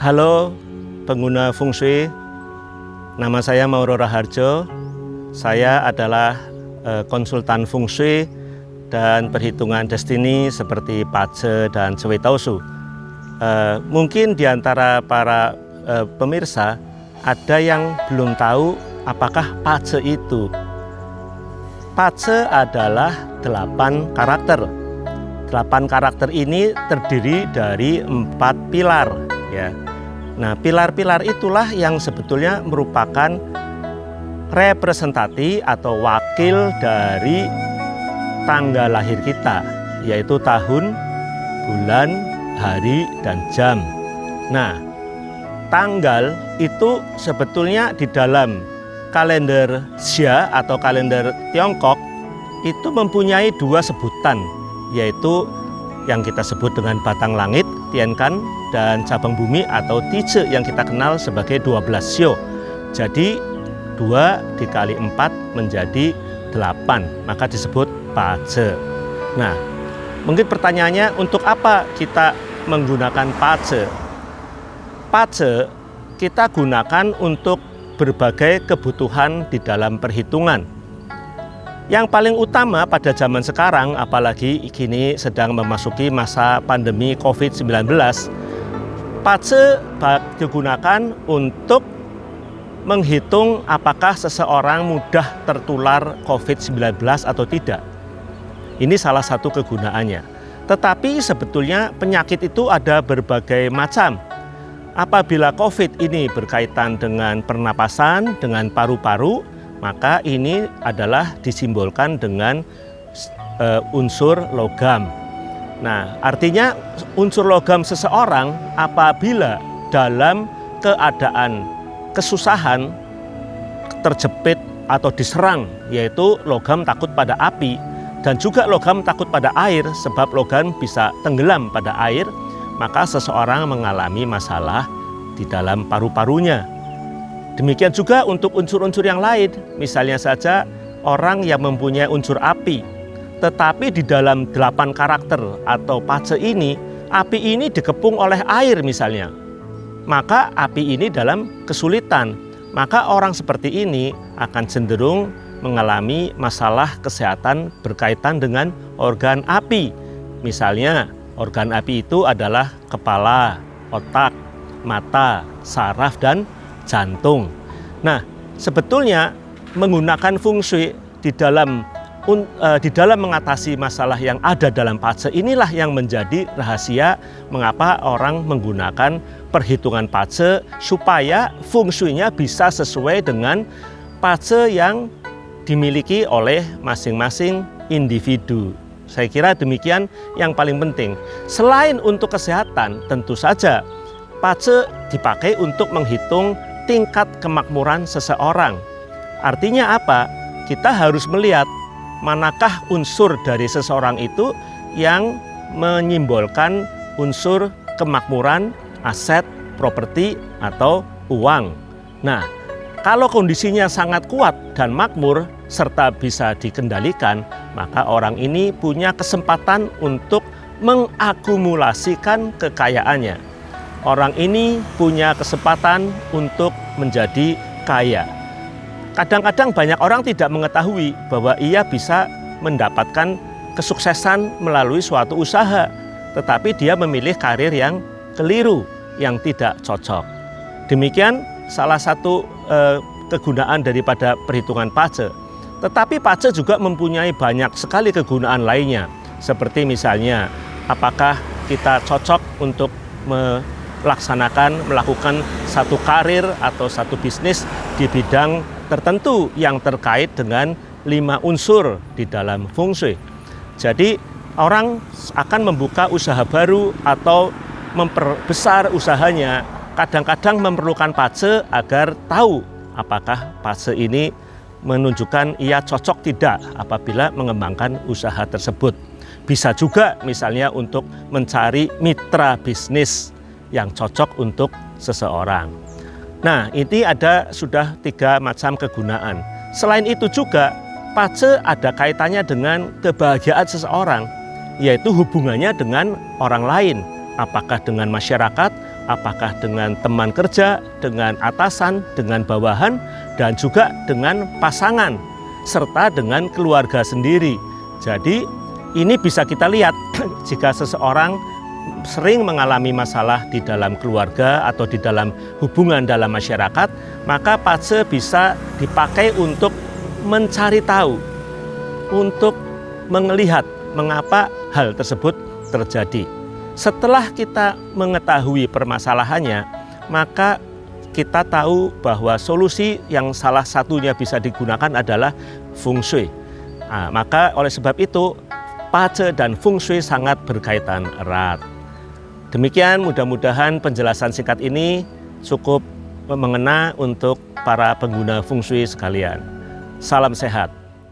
Halo pengguna Feng Shui, nama saya Mauro Raharjo. Saya adalah konsultan Feng Shui dan perhitungan destiny seperti Pace dan Cui Tao Su. Mungkin di antara para pemirsa ada yang belum tahu apakah Pace itu. Pace adalah 8 karakter. 8 karakter ini terdiri dari 4 pilar, ya. Nah, pilar-pilar itulah yang sebetulnya merupakan representasi atau wakil dari tanggal lahir kita, yaitu tahun, bulan, hari, dan jam. Nah, tanggal itu sebetulnya di dalam kalender Xia atau kalender Tiongkok itu mempunyai 2 sebutan, yaitu yang kita sebut dengan batang langit, Tiankan, dan cabang bumi atau Tice yang kita kenal sebagai 12 Xiu. Jadi 2 dikali 4 menjadi 8, maka disebut Pace. Nah, mungkin pertanyaannya, untuk apa kita menggunakan Pace? Pace kita gunakan untuk berbagai kebutuhan di dalam perhitungan. Yang paling utama pada zaman sekarang, apalagi kini sedang memasuki masa pandemi COVID-19, Pace digunakan untuk menghitung apakah seseorang mudah tertular COVID-19 atau tidak. Ini salah satu kegunaannya. Tetapi sebetulnya penyakit itu ada berbagai macam. Apabila COVID ini berkaitan dengan pernapasan, dengan paru-paru, maka ini adalah disimbolkan dengan unsur logam. Nah, artinya unsur logam seseorang apabila dalam keadaan kesusahan, terjepit atau diserang, yaitu logam takut pada api, dan juga logam takut pada air, sebab logam bisa tenggelam pada air, maka seseorang mengalami masalah di dalam paru-parunya. Demikian juga untuk unsur-unsur yang lain, misalnya saja orang yang mempunyai unsur api, tetapi di dalam 8 karakter atau Pace ini, api ini dikepung oleh air misalnya, maka api ini dalam kesulitan, maka orang seperti ini akan cenderung mengalami masalah kesehatan berkaitan dengan organ api. Misalnya, organ api itu adalah kepala, otak, mata, saraf, dan jantung. Nah, sebetulnya menggunakan Feng Shui di dalam mengatasi masalah yang ada dalam Pace inilah yang menjadi rahasia mengapa orang menggunakan perhitungan Pace supaya Feng Shui-nya bisa sesuai dengan Pace yang dimiliki oleh masing-masing individu. Saya kira demikian yang paling penting. Selain untuk kesehatan, tentu saja Pace dipakai untuk menghitung tingkat kemakmuran seseorang. Artinya apa? Kita harus melihat manakah unsur dari seseorang itu yang menyimbolkan unsur kemakmuran, aset, properti, atau uang. Nah, kalau kondisinya sangat kuat dan makmur serta bisa dikendalikan, maka orang ini punya kesempatan untuk mengakumulasikan kekayaannya. Orang ini punya kesempatan untuk menjadi kaya. Kadang-kadang banyak orang tidak mengetahui bahwa ia bisa mendapatkan kesuksesan melalui suatu usaha, tetapi dia memilih karir yang keliru, yang tidak cocok. Demikian salah satu kegunaan daripada perhitungan Pace. Tetapi Pace juga mempunyai banyak sekali kegunaan lainnya, seperti misalnya apakah kita cocok untuk melakukan satu karir atau satu bisnis di bidang tertentu yang terkait dengan 5 unsur di dalam Feng Shui. Jadi orang akan membuka usaha baru atau memperbesar usahanya, kadang-kadang memerlukan Pace agar tahu apakah Pace ini menunjukkan ia cocok tidak apabila mengembangkan usaha tersebut. Bisa juga misalnya untuk mencari mitra bisnis yang cocok untuk seseorang. Nah, ini ada sudah 3 macam kegunaan. Selain itu juga, Pace ada kaitannya dengan kebahagiaan seseorang, yaitu hubungannya dengan orang lain, apakah dengan masyarakat apakah dengan teman kerja, dengan atasan, dengan bawahan, dan juga dengan pasangan, serta dengan keluarga sendiri. Jadi ini bisa kita lihat jika seseorang sering mengalami masalah di dalam keluarga atau di dalam hubungan dalam masyarakat, maka fase bisa dipakai untuk mencari tahu, untuk melihat mengapa hal tersebut terjadi. Setelah kita mengetahui permasalahannya, maka kita tahu bahwa solusi yang salah satunya bisa digunakan adalah Feng Shui. Nah, maka oleh sebab itu, Pace dan Feng Shui sangat berkaitan erat. Demikian, mudah-mudahan penjelasan singkat ini cukup mengena untuk para pengguna Feng Shui sekalian. Salam sehat.